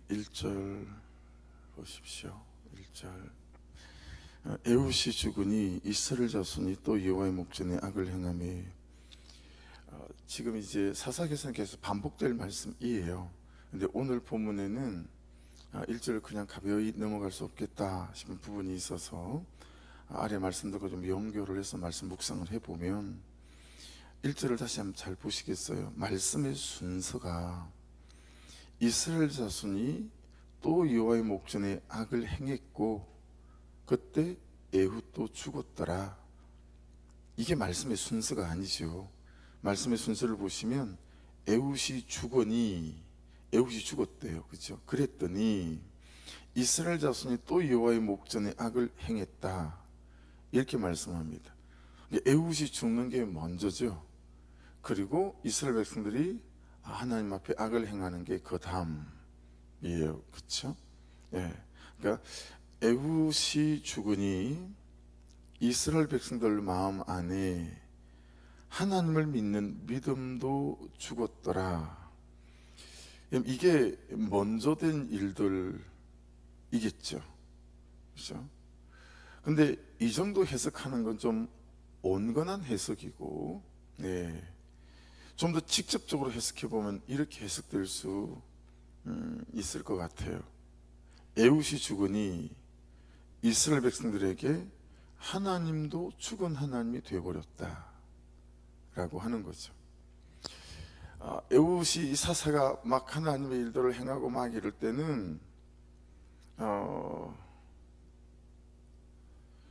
1절 보십시오. 1절 에훗이 죽으니 이스라엘 자손이 또 여호와의 목전에 악을 행하며. 지금 이제 사사기에서는 계속 반복될 말씀이에요. 근데 오늘 본문에는 1절을 그냥 가벼이 넘어갈 수 없겠다 싶은 부분이 있어서 아래 말씀들과 좀 연결을 해서 말씀 묵상을 해보면 1절을 다시 한번 잘 보시겠어요? 말씀의 순서가 이스라엘 자손이 또 여호와의 목전에 악을 행했고 그때 에훗도 죽었더라. 이게 말씀의 순서가 아니죠. 말씀의 순서를 보시면 에훗이 죽으니, 에훗이 죽었대요. 그렇죠? 그랬더니 이스라엘 자손이 또 여호와의 목전에 악을 행했다, 이렇게 말씀합니다. 에훗이 죽는 게 먼저죠. 그리고 이스라엘 백성들이 하나님 앞에 악을 행하는 게 그 다음이에요. 그렇죠? 예. 그러니까 에훗이 죽으니 이스라엘 백성들 마음 안에 하나님을 믿는 믿음도 죽었더라. 이게 먼저 된 일들이겠죠. 그렇죠? 근데 이 정도 해석하는 건 좀 온건한 해석이고, 네, 좀 더 직접적으로 해석해 보면 이렇게 해석될 수 있을 것 같아요. 에훗이 죽으니 이스라엘 백성들에게 하나님도 죽은 하나님이 되어버렸다 라고 하는 거죠. 에훗이 이 사사가 막 하나님의 일들을 행하고 막 이럴 때는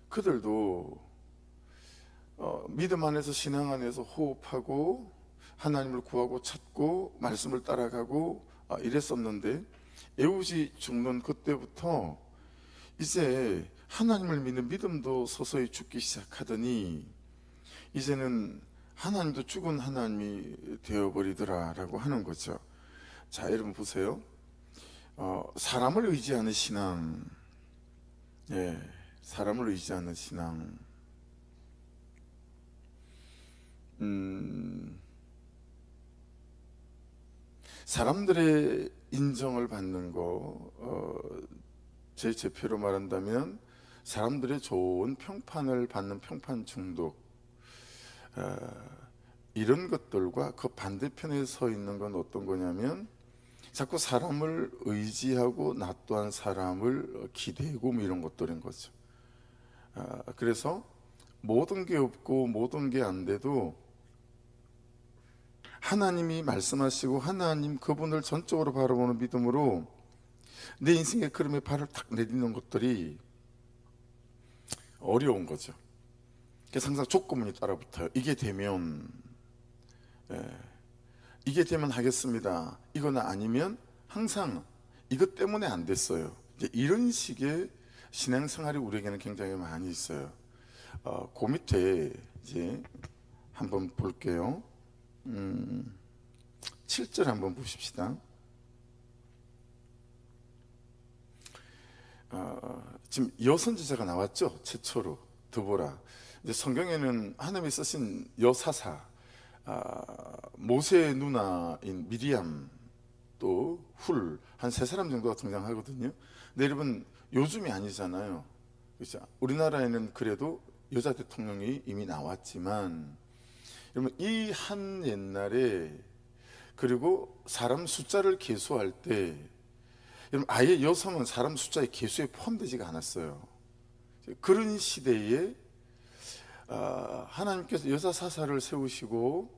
그들도 믿음 안에서, 신앙 안에서 호흡하고 하나님을 구하고 찾고 말씀을 따라가고 이랬었는데, 에훗이 죽는 그때부터 이제 하나님을 믿는 믿음도 서서히 죽기 시작하더니 이제는 하나님도 죽은 하나님이 되어버리더라 라고 하는 거죠. 자, 여러분 보세요. 사람을 의지하는 신앙, 예, 사람을 의지하는 신앙, 사람들의 인정을 받는 거, 제 제표로 말한다면 사람들의 좋은 평판을 받는 평판 중독, 이런 것들과 그 반대편에 서 있는 건 어떤 거냐면 자꾸 사람을 의지하고 나 또한 사람을 기대고 뭐 이런 것들인 거죠. 그래서 모든 게 없고 모든 게 안 돼도 하나님이 말씀하시고 하나님 그분을 전적으로 바라보는 믿음으로 내 인생의 흐름에 발을 탁 내딛는 것들이 어려운 거죠. 그래서 항상 조건문이 따라붙어요. 이게 되면, 이게 되면 하겠습니다. 이거나 아니면 항상 이것 때문에 안 됐어요. 이제 이런 식의 신앙생활이 우리에게는 굉장히 많이 있어요. 그 밑에 이제 한번 볼게요. 7절 한번 보십시다. 지금 여선지자가 나왔죠. 최초로 드보라. 이제 성경에는 하나님이 쓰신 여사사, 모세의 누나인 미리암, 또 훌, 한 세 사람 정도가 등장하거든요. 근데 여러분 요즘이 아니잖아요. 그렇죠? 우리나라에는 그래도 여자 대통령이 이미 나왔지만, 여러분 이 한 옛날에, 그리고 사람 숫자를 계수할 때 여러분 아예 여성은 사람 숫자의 계수에 포함되지가 않았어요. 그런 시대에 하나님께서 여자 사사를 세우시고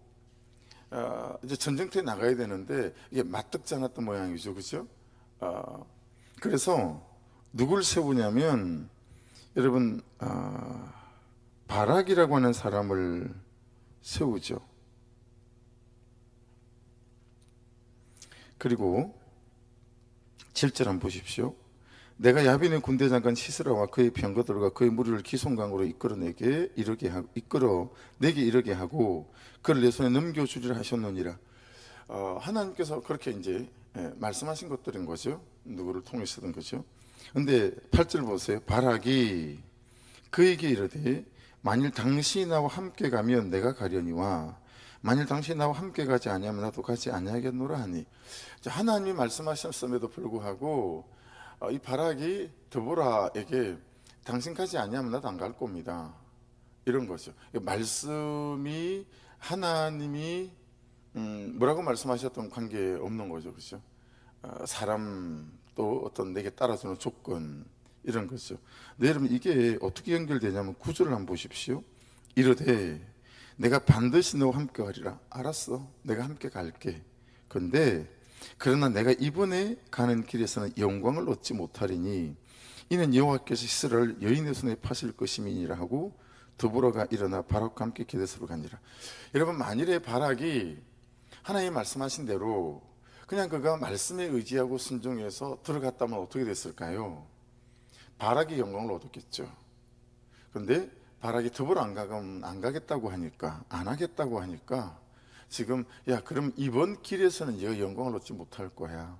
이제 전쟁터에 나가야 되는데 이게 맞득지 않았던 모양이죠. 그죠? 그래서 누굴 세우냐면 여러분 바락이라고 하는 사람을 세우죠. 그리고 7절 한번 보십시오. 내가 야빈의 군대 장관 시스라와 그의 병거들과 그의 무리를 기송강으로 이끌어내게 이르게 하고 그를 내 손에 넘겨주리라 하셨느니라. 하나님께서 그렇게 이제 말씀하신 것들인 거죠. 누구를 통해서든 거죠. 근데 8절 보세요. 바락이 그에게 이르되 만일 당신이 나와 함께 가면 내가 가려니와 만일 당신이 나와 함께 가지 아니하면 나도 가지 아니하겠노라 하니. 하나님이 말씀하셨음에도 불구하고 이 바락이 드보라에게 당신 가지 아니하면 나도 안 갈 겁니다, 이런 거죠. 말씀이 하나님이 뭐라고 말씀하셨던 관계 없는 거죠, 그렇죠? 사람 또 어떤 내게 따라주는 조건, 이런 거죠. 네, 여러분, 이게 어떻게 연결되냐면 구절을 한번 보십시오. 이르되 내가 반드시 너와 함께 가리라. 알았어, 내가 함께 갈게. 근데 그러나 내가 이번에 가는 길에서는 영광을 얻지 못하리니 이는 여호와께서 이스라엘을 여인의 손에 파실 것임이니라 하고 드보라가 일어나 바락과 함께 게데스로 가니라. 여러분, 만일에 바락이 하나님 말씀하신 대로 그냥 그가 말씀에 의지하고 순종해서 들어갔다면 어떻게 됐을까요? 바락이 영광을 얻었겠죠. 그런데 바락이 드보라 안 가겠다고 하니까, 안 하겠다고 하니까 지금 야, 그럼 이번 길에서는 네가 영광을 얻지 못할 거야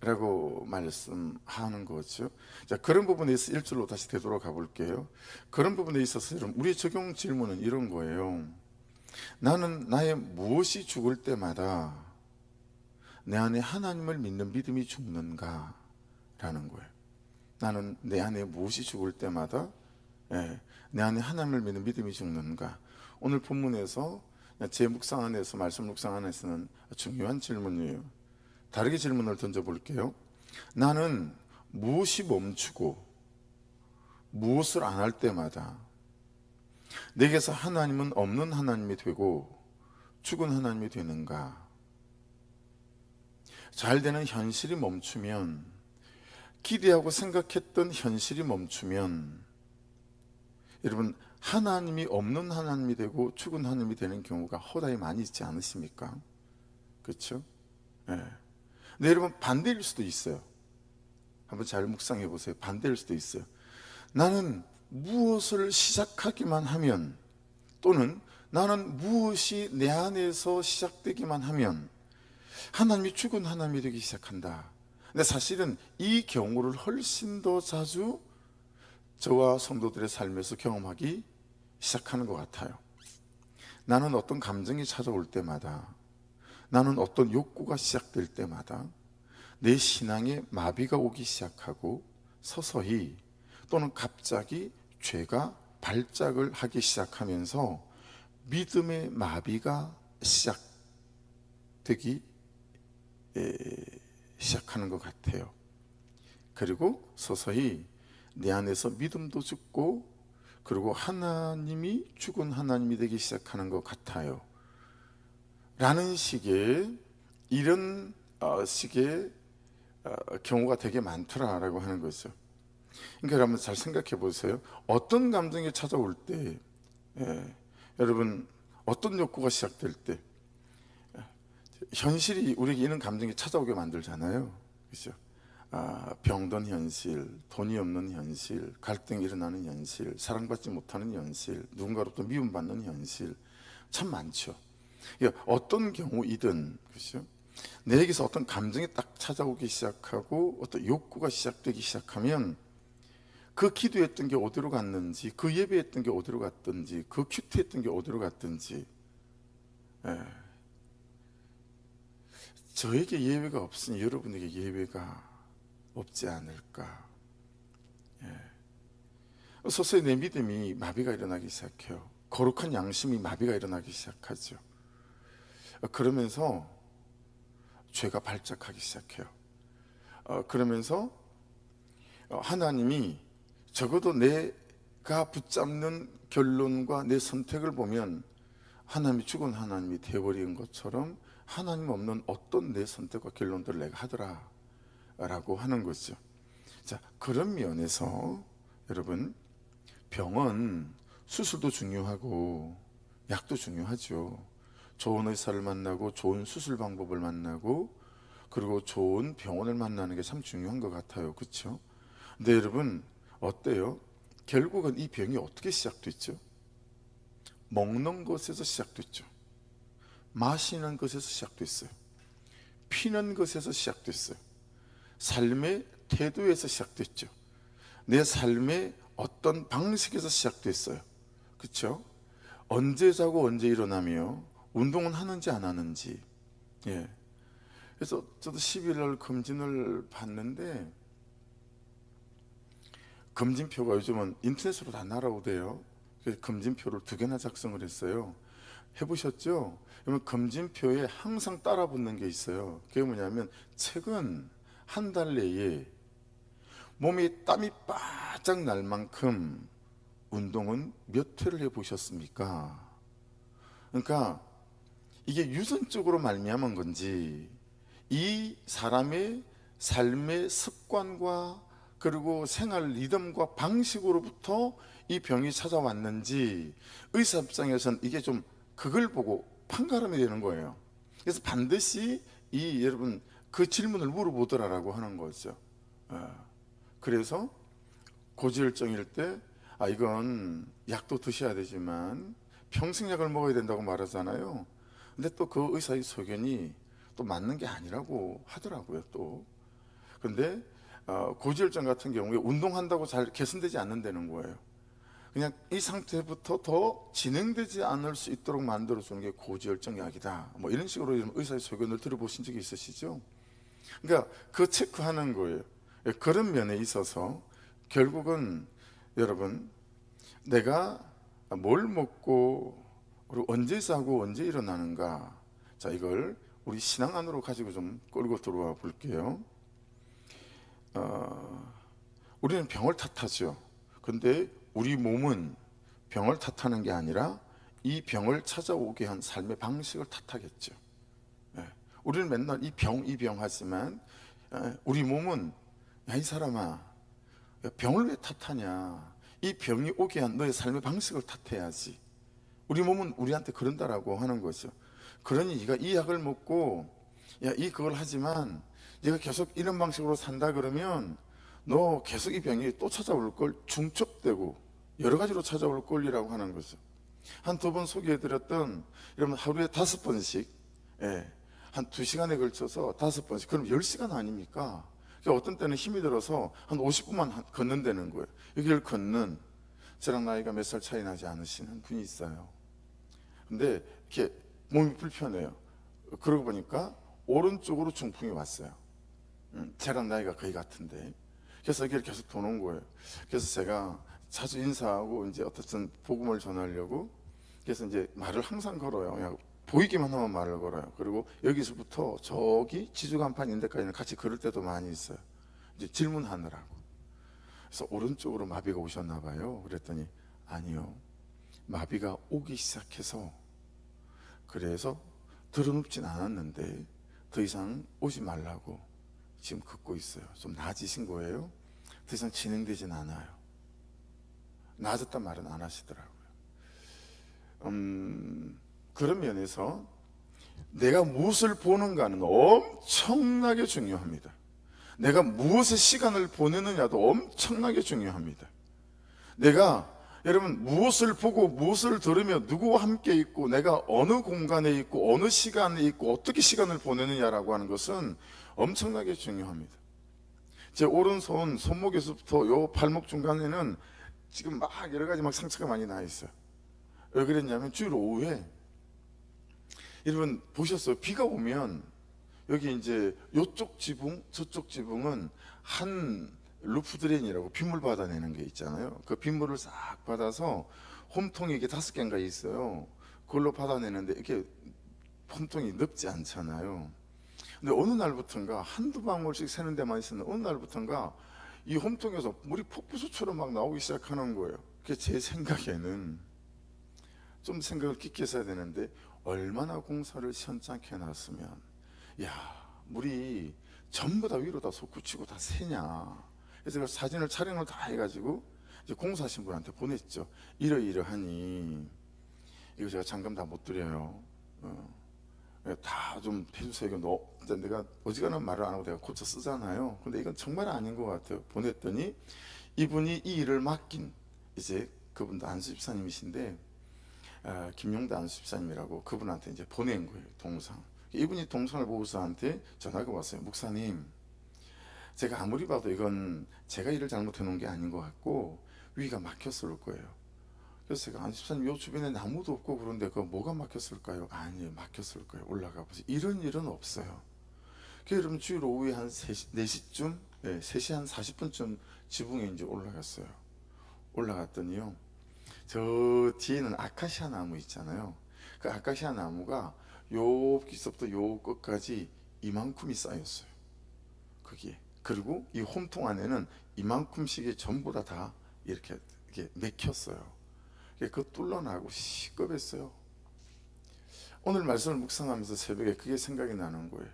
라고 말씀하는 거죠. 자, 그런 부분에 있어서 1절로 다시 되돌아가 볼게요. 그런 부분에 있어서 여러분, 우리 적용 질문은 이런 거예요. 나는 나의 무엇이 죽을 때마다 내 안에 하나님을 믿는 믿음이 죽는가? 라는 거예요. 나는 내 안에 무엇이 죽을 때마다 내 안에 하나님을 믿는 믿음이 죽는가? 오늘 본문에서 제 묵상 안에서, 말씀 묵상 안에서는 중요한 질문이에요. 다르게 질문을 던져볼게요. 나는 무엇이 멈추고 무엇을 안 할 때마다 내게서 하나님은 없는 하나님이 되고 죽은 하나님이 되는가? 잘 되는 현실이 멈추면, 기대하고 생각했던 현실이 멈추면 여러분, 하나님이 없는 하나님이 되고 죽은 하나님이 되는 경우가 허다히 많이 있지 않으십니까? 그렇죠? 네. 근데 여러분, 반대일 수도 있어요. 한번 잘 묵상해 보세요. 반대일 수도 있어요. 나는 무엇을 시작하기만 하면, 또는 나는 무엇이 내 안에서 시작되기만 하면 하나님이 죽은 하나님이 되기 시작한다. 근데 사실은 이 경우를 훨씬 더 자주 저와 성도들의 삶에서 경험하기 시작하는 것 같아요. 나는 어떤 감정이 찾아올 때마다, 나는 어떤 욕구가 시작될 때마다 내 신앙에 마비가 오기 시작하고 서서히 또는 갑자기 죄가 발작을 하기 시작하면서 믿음의 마비가 시작되기 시작하는 것 같아요. 그리고 서서히 내 안에서 믿음도 죽고, 그리고 하나님이 죽은 하나님이 되기 시작하는 것 같아요 라는 식의, 이런 식의 경우가 되게 많더라라고 하는 거죠. 그러니까 여러분, 잘 생각해 보세요. 어떤 감정이 찾아올 때, 여러분, 어떤 욕구가 시작될 때 현실이 우리에게 이런 감정이 찾아오게 만들잖아요, 그렇죠? 병든 현실, 돈이 없는 현실, 갈등이 일어나는 현실, 사랑받지 못하는 현실, 누군가로부터 미움받는 현실, 참 많죠. 어떤 경우이든, 그렇죠? 내게서 어떤 감정이 딱 찾아오기 시작하고 어떤 욕구가 시작되기 시작하면 그 기도했던 게 어디로 갔는지, 그 예배했던 게 어디로 갔든지, 그 큐티했던 게 어디로 갔든지, 저에게 예외가 없으니 여러분에게 예외가 없지 않을까. 서서히 내 믿음이 마비가 일어나기 시작해요. 거룩한 양심이 마비가 일어나기 시작하죠. 그러면서 죄가 발작하기 시작해요. 그러면서 하나님이, 적어도 내가 붙잡는 결론과 내 선택을 보면 하나님이 죽은 하나님이 되어버린 것처럼 하나님 없는 어떤 내 선택과 결론들을 내가 하더라 라고 하는 거죠. 자, 그런 면에서 여러분, 병은 수술도 중요하고 약도 중요하죠. 좋은 의사를 만나고 좋은 수술 방법을 만나고 그리고 좋은 병원을 만나는 게 참 중요한 것 같아요, 그렇죠? 근데 여러분, 어때요? 결국은 이 병이 어떻게 시작됐죠? 먹는 것에서 시작됐죠. 마시는 것에서 시작됐어요. 피는 것에서 시작됐어요. 삶의 태도에서 시작됐죠. 내 삶의 어떤 방식에서 시작됐어요. 그렇죠? 언제 자고 언제 일어나며 운동은 하는지 안 하는지. 예. 그래서 저도 10일 날 검진을 받는데, 검진표가 요즘은 인터넷으로 다 날아오대요. 그래서 검진표를 2개나 작성을 했어요. 해보셨죠? 그러면 검진표에 항상 따라 붙는 게 있어요. 그게 뭐냐면, 최근 한 달 내에 몸에 땀이 바짝 날 만큼 운동은 몇 회를 해보셨습니까? 그러니까 이게 유전적으로 말미암은 건지, 이 사람의 삶의 습관과 그리고 생활 리듬과 방식으로부터 이 병이 찾아왔는지, 의사 입장에서는 이게 좀 그걸 보고 판가름이 되는 거예요. 그래서 반드시 여러분 그 질문을 물어보더라라고 하는 거죠. 그래서 고지혈증일 때 이건 약도 드셔야 되지만 평생 약을 먹어야 된다고 말하잖아요. 근데 또 그 의사의 소견이 또 맞는 게 아니라고 하더라고요. 또 근데 고지혈증 같은 경우에 운동한다고 잘 개선되지 않는다는 거예요. 그냥 이 상태부터 더 진행되지 않을 수 있도록 만들어주는 게 고지혈증 약이다, 뭐 이런 식으로 의사의 소견을 들어보신 적이 있으시죠? 그러니까 그 체크하는 거예요. 그런 면에 있어서 결국은 여러분, 내가 뭘 먹고 그리고 언제 자고 언제 일어나는가, 자, 이걸 우리 신앙 안으로 가지고 좀 끌고 들어와 볼게요. 우리는 병을 탓하죠. 근데 우리 몸은 병을 탓하는 게 아니라 이 병을 찾아오게 한 삶의 방식을 탓하겠죠. 우리는 맨날 이 병 하지만, 우리 몸은 야, 이 사람아, 병을 왜 탓하냐? 이 병이 오게 한 너의 삶의 방식을 탓해야지. 우리 몸은 우리한테 그런다라고 하는 거죠. 그러니 네가 이 약을 먹고 그걸 하지만 네가 계속 이런 방식으로 산다 그러면 너 계속 이 병이 또 찾아올 걸, 중첩되고 여러 가지로 찾아올 걸이라고 하는 거죠. 한 2번 소개해드렸던, 여러분 하루에 5번씩, 한 2시간에 걸쳐서 5번씩, 그럼 10시간 아닙니까? 그러니까 어떤 때는 힘이 들어서 한 50분만 걷는다는 거예요. 여기를 걷는, 저랑 나이가 몇 살 차이 나지 않으시는 분이 있어요. 근데 이렇게 몸이 불편해요. 그러고 보니까 오른쪽으로 중풍이 왔어요. 저랑 나이가 거의 같은데. 그래서 여기를 계속 도는 거예요. 그래서 제가 자주 인사하고 이제 어떻든 복음을 전하려고, 그래서 이제 말을 항상 걸어요. 그냥 보이기만 하면 말을 걸어요. 그리고 여기서부터 저기 지주간판 있는 데까지는 같이 걸을 때도 많이 있어요. 이제 질문하느라고. 그래서 오른쪽으로 마비가 오셨나 봐요. 그랬더니 아니요, 마비가 오기 시작해서, 그래서 들어눕진 않았는데 더 이상 오지 말라고 지금 걷고 있어요. 좀 나아지신 거예요. 더 이상 진행되진 않아요. 나아졌단 말은 안 하시더라고요. 그런 면에서 내가 무엇을 보는가는 엄청나게 중요합니다. 내가 무엇에 시간을 보내느냐도 엄청나게 중요합니다. 내가, 여러분, 무엇을 보고 무엇을 들으며 누구와 함께 있고 내가 어느 공간에 있고 어느 시간에 있고 어떻게 시간을 보내느냐라고 하는 것은 엄청나게 중요합니다. 제 오른손 손목에서부터 요 발목 중간에는 지금 막 여러 가지 막 상처가 많이 나 있어요. 왜 그랬냐면 주일 오후에, 여러분 보셨어요? 비가 오면 여기 이제 요쪽 지붕 저쪽 지붕은 한 루프 드레인이라고 빗물 받아내는 게 있잖아요. 그 빗물을 싹 받아서 홈통이 이게 5개인가 있어요. 그걸로 받아내는데 이렇게 홈통이 넓지 않잖아요. 근데 어느 날부턴가 한두 방울씩 새는 데만 있었는데 어느 날부턴가 이 홈통에서 물이 폭포수처럼 막 나오기 시작하는 거예요. 그게 제 생각에는 좀 생각을 깊게 해야 되는데, 얼마나 공사를 시원찮게 해놨으면 물이 전부 다 위로 다 솟구치고 다 새냐. 그래서 제가 사진을 촬영을 다 해가지고 이제 공사하신 분한테 보냈죠. 이러이러하니 이거 제가 잔금 다 못 드려요. 다 좀 해주세요. 이거 내가 어지간한 말을 안 하고 내가 고쳐 쓰잖아요. 근데 이건 정말 아닌 것 같아요. 보냈더니 이분이 이 일을 맡긴, 이제 그분도 안수 집사님이신데, 김용대 안수 집사님이라고, 그분한테 이제 보낸 거예요, 동상. 이분이 동상을 보고서 저한테 전화가 왔어요. 목사님, 제가 아무리 봐도 이건 제가 일을 잘못해 놓은 게 아닌 것 같고 위가 막혔을 거예요. 그래서 제가 아니 집사님 요 주변에 나무도 없고 그런데 그 뭐가 막혔을까요? 아니요, 막혔을 거예요. 올라가 보세요. 이런 일은 없어요. 그 여러분 주일 오후에 한 3시, 4시쯤, 3시 한 40분쯤 지붕에 이제 올라갔어요. 올라갔더니요, 저 뒤에는 아카시아 나무 있잖아요. 그 아카시아 나무가 여기서부터 요 끝까지 이만큼이 쌓였어요. 거기에. 그리고 이 홈통 안에는 이만큼씩이 전부 다 이렇게 맥혔어요. 그거 뚫려나고 시끄럽했어요. 오늘 말씀을 묵상하면서 새벽에 그게 생각이 나는 거예요.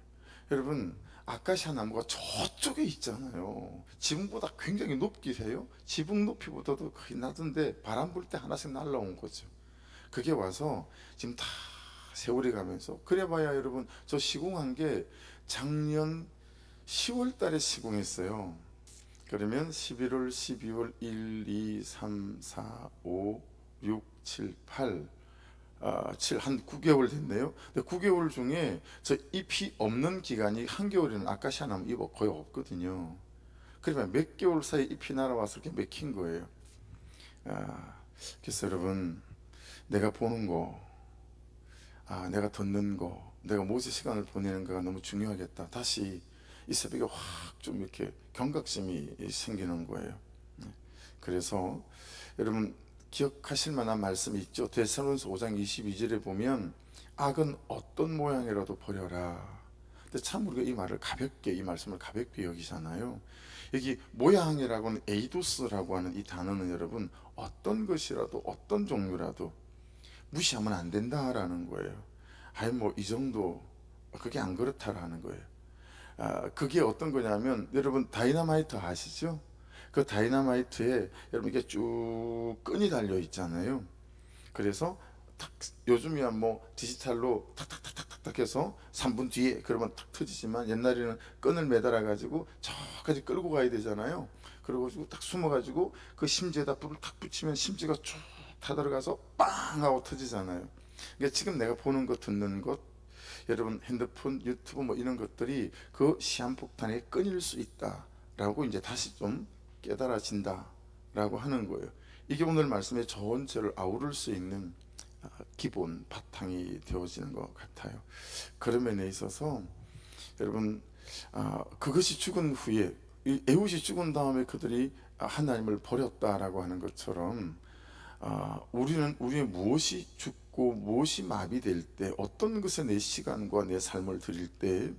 여러분, 아카시아 나무가 저쪽에 있잖아요. 지붕보다 굉장히 높게 해요. 지붕 높이보다도 거의 낮은데 바람 불 때 하나씩 날라온 거죠. 그게 와서 지금 다 세월이 가면서, 그래봐야 여러분 저 시공한 게 작년 10월 달에 시공했어요. 그러면 11월, 12월, 1, 2, 3, 4, 5, 6, 7, 8, 7, 한 9개월 됐네요. 근데 9개월 중에 저 잎이 없는 기간이 한겨울에는 아카시아 나무 잎 거의 없거든요. 그러면 몇 개월 사이 잎이 날아와서 이렇게 맥힌 거예요. 그래서 여러분, 내가 보는 거, 내가 듣는 거, 내가 무엇에 시간을 보내는 거가 너무 중요하겠다. 다시 이 새벽에 확 좀 이렇게 경각심이 생기는 거예요. 그래서 여러분 기억하실 만한 말씀이 있죠. 데살로니가서 5장 22절에 보면 악은 어떤 모양이라도 버려라. 근데 참 우리가 이 말을 가볍게, 이 말씀을 가볍게 여기잖아요. 여기 모양이라고는 에이도스라고 하는 이 단어는 여러분 어떤 것이라도 어떤 종류라도 무시하면 안 된다라는 거예요. 아니 뭐 이 정도, 그게 안 그렇다라는 거예요. 그게 어떤 거냐면 여러분 다이너마이트 아시죠? 그 다이너마이트에 여러분 이게 쭉 끈이 달려 있잖아요. 그래서 탁, 요즘이야 뭐 디지털로 탁탁탁탁탁 해서 3분 뒤에 그러면 탁 터지지만 옛날에는 끈을 매달아 가지고 저까지 끌고 가야 되잖아요. 그래가지고 딱 숨어 가지고 그 심지에다 불을 탁 붙이면 심지가 쭉 타들어가서 빵 하고 터지잖아요. 그러니까 지금 내가 보는 것, 듣는 것, 여러분 핸드폰, 유튜브 뭐 이런 것들이 그 시한폭탄에 끈일 수 있다라고 이제 다시 좀 깨달아진다라고 하는 거예요. 이게 오늘 말씀의 전체를 아우를 수 있는 기본 바탕이 되어지는 것 같아요. 그런 면에 있어서 여러분, 그것이 죽은 후에, 이 에훗이 죽은 다음에 그들이 하나님을 버렸다라고 하는 것처럼 우리는 우리의 무엇이 죽고 무엇이 마비될 때, 어떤 것에 내 시간과 내 삶을 드릴 때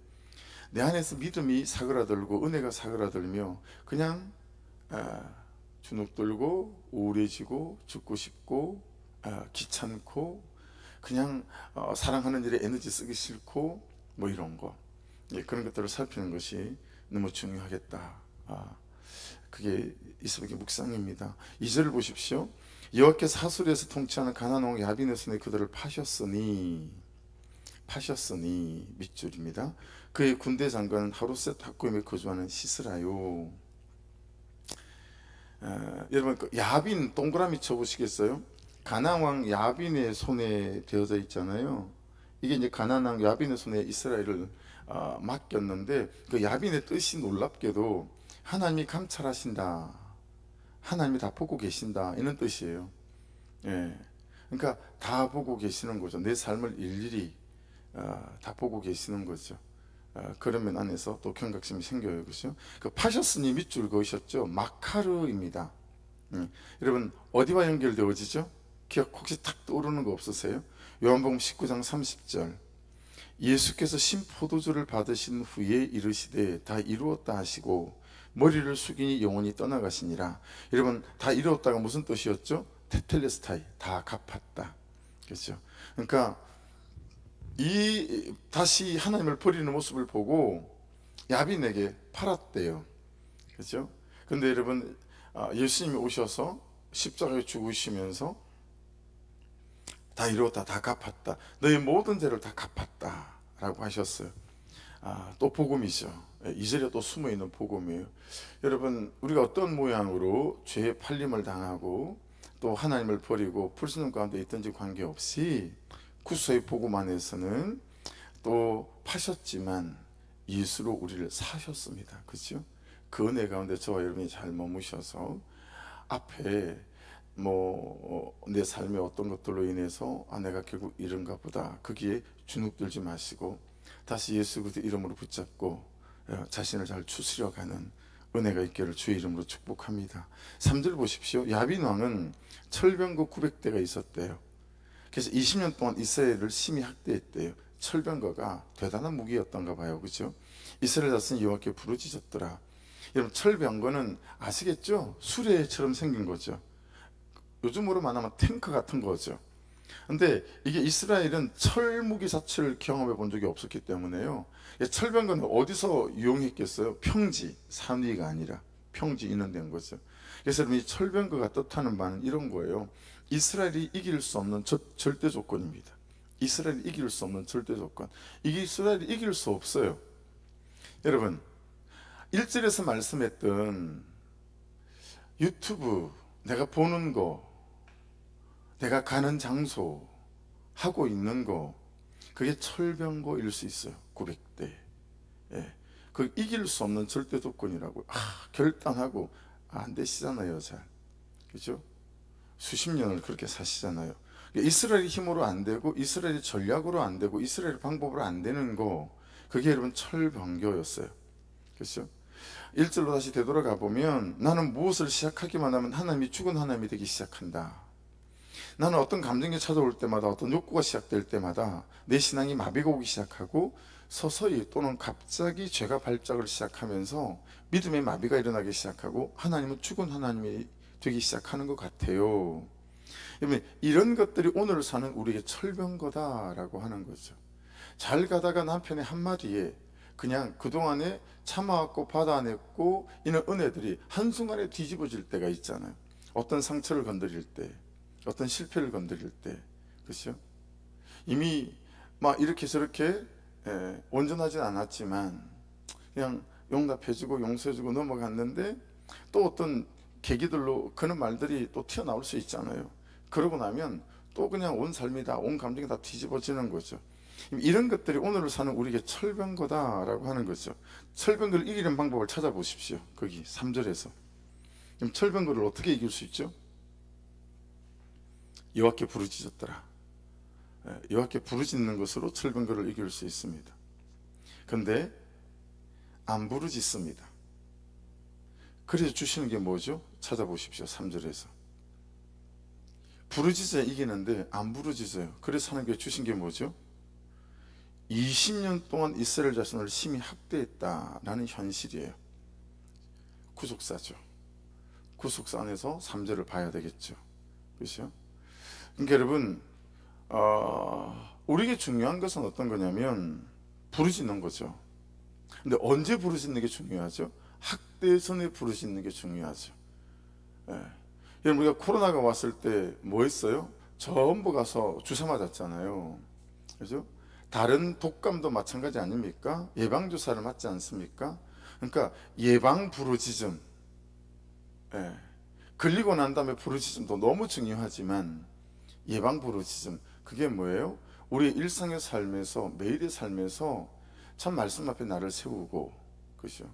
내 안에서 믿음이 사그라들고 은혜가 사그라들며 그냥 주눅들고 우울해지고 죽고 싶고 귀찮고 그냥 사랑하는 일에 에너지 쓰기 싫고 뭐 이런 거, 그런 것들을 살피는 것이 너무 중요하겠다. 그게 이 새벽의 묵상입니다. 2절을 보십시오. 여호와께서 하술에서 통치하는 가나안 왕 야빈의 손에 그들을 파셨으니 밑줄입니다. 그의 군대 장관은 하루셋 학고임에 거주하는 시스라요. 여러분 그 야빈 동그라미 쳐보시겠어요? 가나안 왕 야빈의 손에 되어져 있잖아요. 이게 이제 가나안 왕 야빈의 손에 이스라엘을 맡겼는데 그 야빈의 뜻이 놀랍게도 하나님이 감찰하신다, 하나님이 다 보고 계신다, 이런 뜻이에요. 그러니까 다 보고 계시는 거죠. 내 삶을 일일이 다 보고 계시는 거죠. 그런 면 안에서 또 경각심이 생겨요. 그렇죠? 그 파셔스니 밑줄 그으셨죠? 마카르입니다. 여러분 어디와 연결되어지죠? 기억 혹시 탁 떠오르는 거 없으세요? 요한복음 19장 30절, 예수께서 신포도주를 받으신 후에 이르시되 다 이루었다 하시고 머리를 숙이니 영원히 떠나가시니라. 여러분 다 이루었다가 무슨 뜻이었죠? 테텔레스타이, 다 갚았다. 그렇죠? 그러니까 이 다시 하나님을 버리는 모습을 보고 야빈에게 팔았대요. 그렇죠? 근데 여러분 예수님이 오셔서 십자가에 죽으시면서 다 이루었다, 다 갚았다, 너의 모든 죄를 다 갚았다 라고 하셨어요. 또 복음이죠. 2절에 또 숨어있는 복음이에요. 여러분 우리가 어떤 모양으로 죄에 팔림을 당하고 또 하나님을 버리고 불순종 가운데 있든지 관계없이 구속의 복음 안에서는 또 파셨지만 예수로 우리를 사셨습니다. 그렇죠? 그 은혜 가운데 저와 여러분이 잘 머무셔서 앞에 내 삶의 어떤 것들로 인해서 내가 결국 이런가 보다, 거기에 주눅들지 마시고 다시 예수 그리스도 이름으로 붙잡고 자신을 잘 추스려가는 은혜가 있기를 주의 이름으로 축복합니다. 3절 보십시오. 야빈 왕은 철병거 900대가 있었대요. 그래서 20년 동안 이스라엘을 심히 학대했대요. 철병거가 대단한 무기였던가 봐요. 그죠? 이스라엘 자손이 여호와께 부르짖었더라. 여러분, 철병거는 아시겠죠? 수레처럼 생긴 거죠. 요즘으로 말하면 탱크 같은 거죠. 근데 이게 이스라엘은 철무기 자체를 경험해 본 적이 없었기 때문에요. 철병거는 어디서 이용했겠어요? 평지, 산 위가 아니라 평지 있는 데인 거죠. 그래서 여러분, 이 철병거가 뜻하는 바는 이런 거예요. 이스라엘이 이길 수 없는 절대 조건입니다. 이스라엘이 이길 수 없는 절대 조건. 이게 이스라엘이 이길 수 없어요. 여러분, 1절에서 말씀했던 유튜브, 내가 보는 거, 내가 가는 장소, 하고 있는 거, 그게 철병거일 수 있어요. 900대. 그 이길 수 없는 절대 조건이라고. 결단하고 안 되시잖아요, 잘. 그죠? 수십 년을 그렇게 사시잖아요. 이스라엘의 힘으로 안 되고, 이스라엘의 전략으로 안 되고, 이스라엘의 방법으로 안 되는 거, 그게 여러분 철병거였어요. 그렇죠? 1절로 다시 되돌아가 보면, 나는 무엇을 시작하기만 하면 하나님이 죽은 하나님이 되기 시작한다. 나는 어떤 감정이 찾아올 때마다, 어떤 욕구가 시작될 때마다 내 신앙이 마비가 오기 시작하고, 서서히 또는 갑자기 죄가 발작을 시작하면서 믿음의 마비가 일어나기 시작하고, 하나님은 죽은 하나님이 되기 시작하는 것 같아요. 이런 것들이 오늘 사는 우리에게 철병거다라고 하는 거죠. 잘 가다가 남편의 한마디에 그냥 그동안에 참아왔고 받아냈고 이런 은혜들이 한순간에 뒤집어질 때가 있잖아요. 어떤 상처를 건드릴 때, 어떤 실패를 건드릴 때, 그렇죠? 이미 막 이렇게 저렇게 온전하진 않았지만 그냥 용납해주고 용서해주고 넘어갔는데, 또 어떤 계기들로 그런 말들이 또 튀어나올 수 있잖아요. 그러고 나면 또 그냥 온 삶이 다, 온 감정이 다 뒤집어지는 거죠. 이런 것들이 오늘을 사는 우리에게 철병거다라고 하는 거죠. 철병거를 이기는 방법을 찾아보십시오. 거기 3절에서. 그럼 철병거를 어떻게 이길 수 있죠? 여호와께 부르짖었더라. 여호와께 부르짖는 것으로 철병거를 이길 수 있습니다. 근데 안 부르짖습니다. 그래서 주시는 게 뭐죠? 찾아보십시오. 3절에서. 부르짖어야 이기는데 안 부르짖어요. 그래서 하나님께 주신 게 뭐죠? 20년 동안 이스라엘 자손을 심히 학대했다라는 현실이에요. 구속사죠. 구속사 안에서 3절을 봐야 되겠죠. 그렇죠? 그러니까 여러분, 우리에게 중요한 것은 어떤 거냐면 부르짖는 거죠. 근데 언제 부르짖는 게 중요하죠? 학대 전에 부르짖는 게 중요하죠. 여러분, 우리가 코로나가 왔을 때 뭐 했어요? 전부 가서 주사 맞았잖아요. 그죠? 다른 독감도 마찬가지 아닙니까? 예방주사를 맞지 않습니까? 그러니까 예방 부르짖음, 걸리고 난 다음에 부르짖음도 너무 중요하지만 예방 부르짖음, 그게 뭐예요? 우리 일상의 삶에서, 매일의 삶에서 참 말씀 앞에 나를 세우고, 그죠?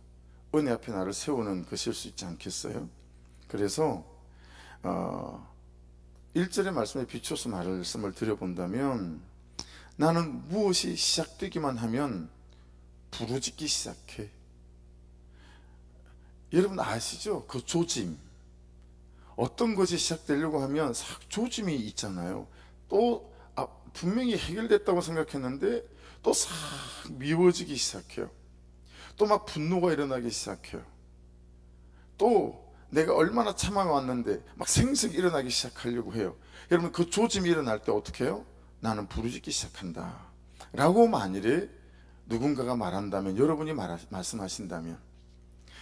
은혜 앞에 나를 세우는 것일 수 있지 않겠어요? 그래서 1절의 말씀에 비춰서 말씀을 드려본다면, 나는 무엇이 시작되기만 하면 부르짖기 시작해. 여러분 아시죠? 그 조짐. 어떤 것이 시작되려고 하면 싹 조짐이 있잖아요. 또 분명히 해결됐다고 생각했는데 또 싹 미워지기 시작해요. 또 막 분노가 일어나기 시작해요. 또 내가 얼마나 참아왔는데 막 생색이 일어나기 시작하려고 해요. 여러분, 그 조짐이 일어날 때 어떻게 해요? 나는 부르짖기 시작한다 라고 만일에 누군가가 말한다면, 여러분이 말씀하신다면,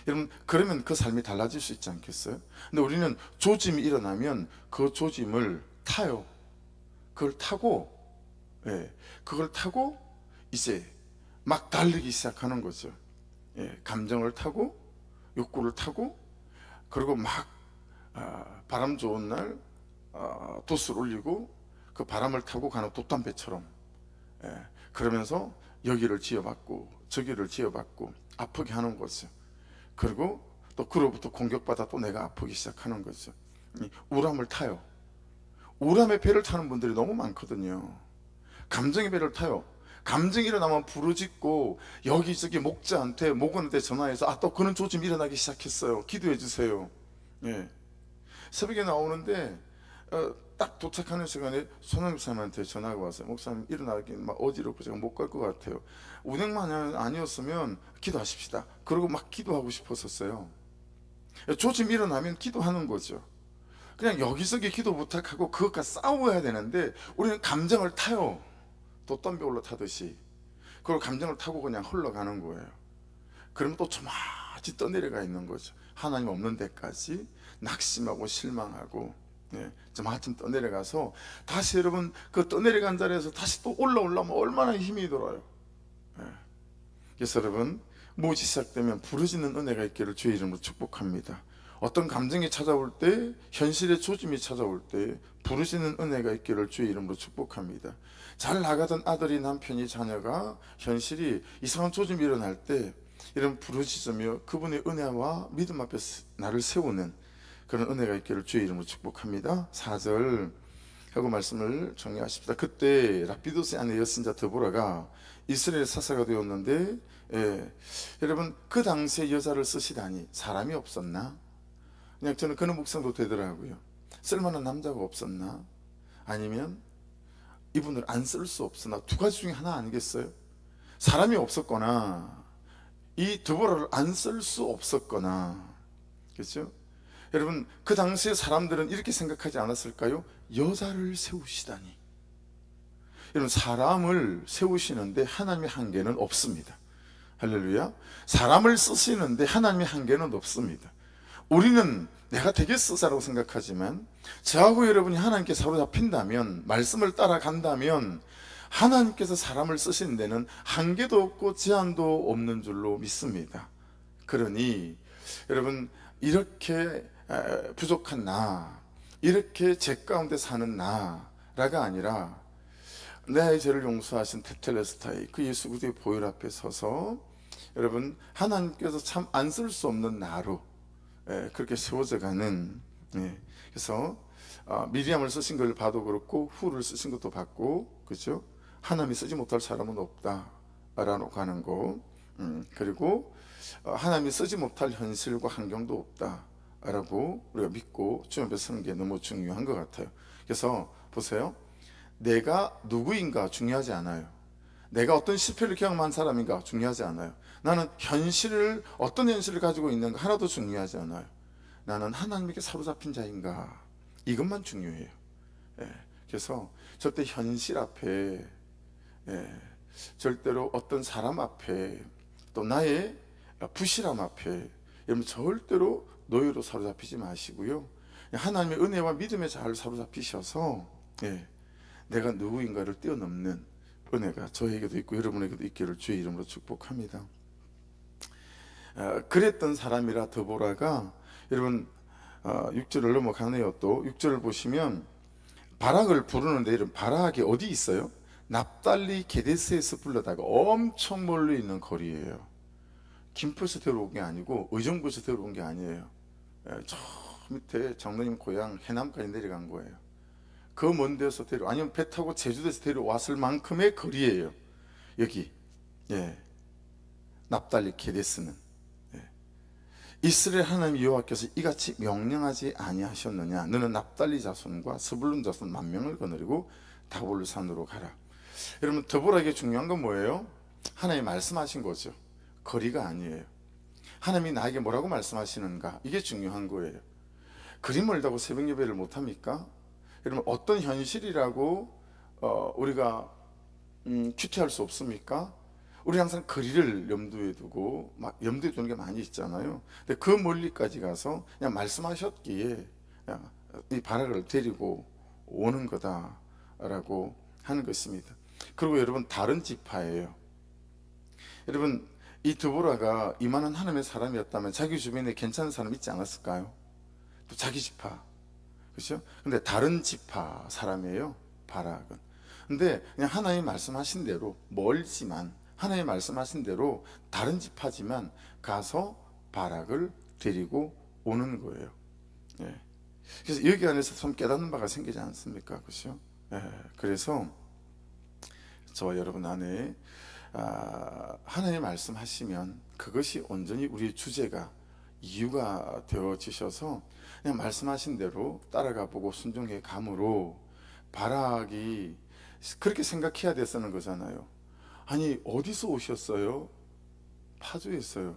여러분, 그러면 그 삶이 달라질 수 있지 않겠어요? 근데 우리는 조짐이 일어나면 그 조짐을 타요. 그걸 타고, 그걸 타고 이제 막 달리기 시작하는 거죠. 감정을 타고, 욕구를 타고, 그리고 막 바람 좋은 날 돛을 올리고 그 바람을 타고 가는 돛담배처럼, 그러면서 여기를 지어받고 저기를 지어받고 아프게 하는 거죠. 그리고 또 그로부터 공격받아 또 내가 아프기 시작하는 거죠. 우람을 타요. 우람의 배를 타는 분들이 너무 많거든요. 감정의 배를 타요. 감정이 일어나면 부르짖고 여기저기 목자한테 목원한테 전화해서 또 그런 조짐이 일어나기 시작했어요. 기도해 주세요. 예. 새벽에 나오는데 딱 도착하는 시간에 손흥 목사님한테 전화가 왔어요. 목사님 일어나긴 막 어지럽고 제가 못 갈 것 같아요. 운행만 아니었으면 기도하십시다. 그러고 막 기도하고 싶었었어요. 조짐이 일어나면 기도하는 거죠. 그냥 여기저기 기도 부탁하고 그것과 싸워야 되는데 우리는 감정을 타요. 돛담배 올라타듯이. 그걸 감정을 타고 그냥 흘러가는 거예요. 그러면 또 저마치 떠내려가 있는 거죠. 하나님 없는 데까지 낙심하고 실망하고, 저마치 떠내려가서 다시 여러분 그 떠내려간 자리에서 다시 또 올라오려면 얼마나 힘이 들어요. 그래서 여러분 무엇이 시작되면 부르짖는 은혜가 있기를 주의 이름으로 축복합니다. 어떤 감정이 찾아올 때, 현실의 조짐이 찾아올 때 부르짖는 은혜가 있기를 주의 이름으로 축복합니다. 잘 나가던 아들이, 남편이, 자녀가 현실이 이상한 조짐이 일어날 때 이런 부르짖으며 그분의 은혜와 믿음 앞에 나를 세우는 그런 은혜가 있기를 주의 이름으로 축복합니다. 4절 하고 말씀을 정리하십시다. 그때 라피도스의 아내 여신자 드보라가 이스라엘 사사가 되었는데, 여러분 그 당시에 여자를 쓰시다니 사람이 없었나? 그냥 저는 그런 묵상도 되더라고요. 쓸만한 남자가 없었나? 아니면 이분을 안 쓸 수 없었나? 두 가지 중에 하나 아니겠어요? 사람이 없었거나 이 드보라를 안 쓸 수 없었거나. 그렇죠? 여러분 그 당시에 사람들은 이렇게 생각하지 않았을까요? 여자를 세우시다니. 여러분 사람을 세우시는데 하나님의 한계는 없습니다. 할렐루야. 사람을 쓰시는데 하나님의 한계는 없습니다. 우리는 내가 되겠어라고 생각하지만 저하고 여러분이 하나님께 사로잡힌다면, 말씀을 따라간다면 하나님께서 사람을 쓰시는 데는 한계도 없고 제한도 없는 줄로 믿습니다. 그러니 여러분 이렇게 부족한 나, 이렇게 죄 가운데 사는 나라가 아니라 내 죄를 용서하신 테텔레스타이 그 예수 그리스도의 보혈 앞에 서서 여러분 하나님께서 참 안 쓸 수 없는 나로 그렇게 세워져 가는, 그래서 미리암을 쓰신 걸 봐도 그렇고 후를 쓰신 것도 봤고, 그렇죠? 하나님이 쓰지 못할 사람은 없다라고 하는 거, 그리고 하나님이 쓰지 못할 현실과 환경도 없다라고 우리가 믿고 주님 앞에 서는 게 너무 중요한 것 같아요. 그래서 보세요. 내가 누구인가 중요하지 않아요. 내가 어떤 실패를 경험한 사람인가 중요하지 않아요. 나는 어떤 현실을 가지고 있는가 하나도 중요하지 않아요. 나는 하나님에게 사로잡힌 자인가, 이것만 중요해요. 그래서 절대 현실 앞에, 절대로 어떤 사람 앞에, 또 나의 부실함 앞에 여러분 절대로 노예로 사로잡히지 마시고요. 하나님의 은혜와 믿음에 잘 사로잡히셔서 내가 누구인가를 뛰어넘는 은혜가 저에게도 있고 여러분에게도 있기를 주의 이름으로 축복합니다. 그랬던 사람이라 드보라가, 여러분 6절을 넘어가네요. 또 6절을 보시면 바락을 부르는데, 이런 바락이 어디 있어요? 납달리 게데스에서 불러다가 엄청 멀리 있는 거리예요. 김포에서 데려온 게 아니고 의정부에서 데려온 게 아니에요. 저 밑에 장로님 고향 해남까지 내려간 거예요. 그 먼 데서 아니면 배 타고 제주도에서 데려왔을 만큼의 거리예요. 여기 납달리 게데스는. 이스라엘 하나님 여호와께서 이같이 명령하지 아니하셨느냐? 너는 납달리 자손과 스불룬 자손 10,000명을 거느리고 다볼루 산으로 가라. 여러분 드보라에게 중요한 건 뭐예요? 하나님이 말씀하신 거죠. 거리가 아니에요. 하나님이 나에게 뭐라고 말씀하시는가, 이게 중요한 거예요. 그리 멀다고 새벽 예배를 못합니까? 여러분 어떤 현실이라고 우리가 큐티할 수 없습니까? 우리 항상 거리를 염두에 두고 염두에 두는 게 많이 있잖아요. 근데 그 멀리까지 가서 그냥 말씀하셨기에 이 바락을 데리고 오는 거다라고 하는 것입니다. 그리고 여러분 다른 지파예요. 여러분 이 드보라가 이만한 하나님의 사람이었다면 자기 주변에 괜찮은 사람 있지 않았을까요? 또 자기 지파, 그렇죠? 근데 다른 지파 사람이에요, 바락은. 근데 그냥 하나님 말씀하신 대로 멀지만, 하나님 말씀하신 대로 다른 지파지만 가서 바락을 데리고 오는 거예요. 그래서 여기 안에서 좀 깨닫는 바가 생기지 않습니까? 그렇죠? 예, 그래서 저와 여러분 안에 하나님 말씀하시면 그것이 온전히 우리의 주제가 이유가 되어지셔서 그냥 말씀하신 대로 따라가 보고 순종해 감으로 바락이 그렇게 생각해야 됐었는 거잖아요. 아니 어디서 오셨어요? 파주에서요.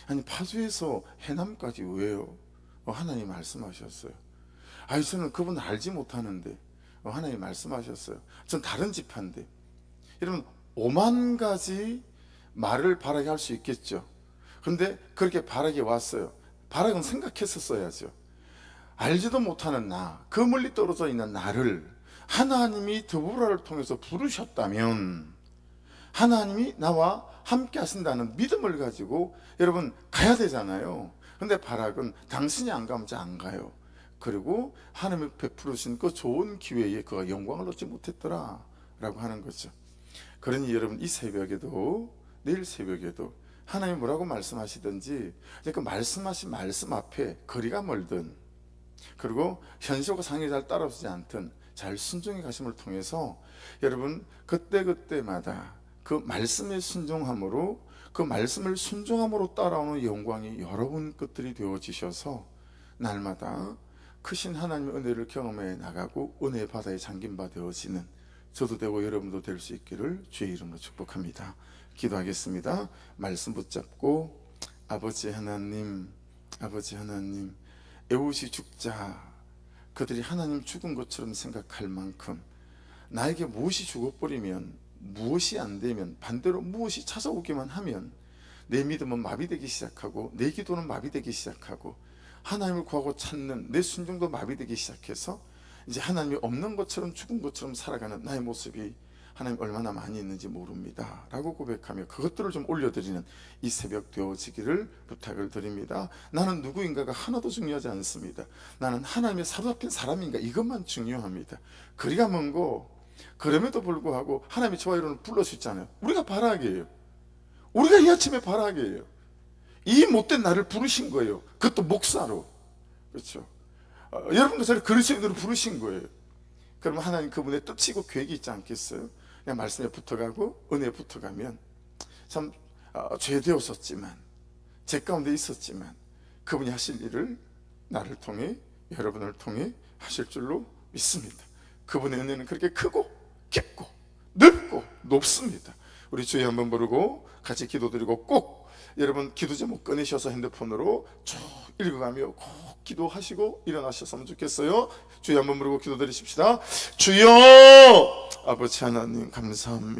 아니 파주에서 해남까지 왜요? 하나님 말씀하셨어요. 아니 저는 그분을 알지 못하는데 하나님 말씀하셨어요. 전 다른 집한데. 여러분 5만 가지 말을 바라게 할 수 있겠죠. 그런데 그렇게 바라게 왔어요. 바락은 생각했었어야죠. 알지도 못하는 나, 그 멀리 떨어져 있는 나를 하나님이 드보라를 통해서 부르셨다면 하나님이 나와 함께 하신다는 믿음을 가지고 여러분 가야 되잖아요. 근데 바락은 당신이 안 가면 안 가요. 그리고 하나님이 베푸르신 그 좋은 기회에 그가 영광을 얻지 못했더라 라고 하는 거죠. 그러니 여러분 이 새벽에도 내일 새벽에도 하나님이 뭐라고 말씀하시든지 그 말씀하신 말씀 앞에 거리가 멀든 그리고 현실과 상황이 잘 따라오지 않든 잘 순종해 가심을 통해서 여러분 그때그때마다 그 말씀에 순종함으로 그 말씀을 순종함으로 따라오는 영광이 여러분 것들이 되어지셔서 날마다 크신 하나님의 은혜를 경험해 나가고 은혜의 바다에 잠긴 바 되어지는 저도 되고 여러분도 될 수 있기를 주의 이름으로 축복합니다. 기도하겠습니다. 말씀 붙잡고 아버지 하나님 애우시 죽자 그들이 하나님 죽은 것처럼 생각할 만큼 나에게 무엇이 죽어버리면 무엇이 안 되면 반대로 무엇이 찾아오기만 하면 내 믿음은 마비되기 시작하고 내 기도는 마비되기 시작하고 하나님을 구하고 찾는 내 순종도 마비되기 시작해서 이제 하나님이 없는 것처럼 죽은 것처럼 살아가는 나의 모습이 하나님 얼마나 많이 있는지 모릅니다 라고 고백하며 그것들을 좀 올려드리는 이 새벽 되어지기를 부탁을 드립니다. 나는 누구인가가 하나도 중요하지 않습니다. 나는 하나님의 사로잡힌 사람인가 이것만 중요합니다. 거리가 먼고 그럼에도 불구하고 하나님이 저와 여러분을 불러주셨잖아요. 우리가 바락이에요. 우리가 이 아침에 바락이에요. 이 못된 나를 부르신 거예요. 그것도 목사로. 그렇죠. 여러분도 저를 그리스도인으로 부르신 거예요. 그러면 하나님 그분의 뜻이고 계획이 있지 않겠어요? 그냥 말씀에 붙어가고 은혜에 붙어가면 참 죄되었었지만 제 가운데 있었지만 그분이 하실 일을 나를 통해 여러분을 통해 하실 줄로 믿습니다. 그분의 은혜는 그렇게 크고 깊고 넓고 높습니다. 우리 주여 한번 부르고 같이 기도드리고 꼭 여러분 기도 제목 꺼내셔서 핸드폰으로 쭉 읽어가며 꼭 기도하시고 일어나셨으면 좋겠어요. 주여 한번 부르고 기도드리십시다. 주여 아버지 하나님 감사합니다.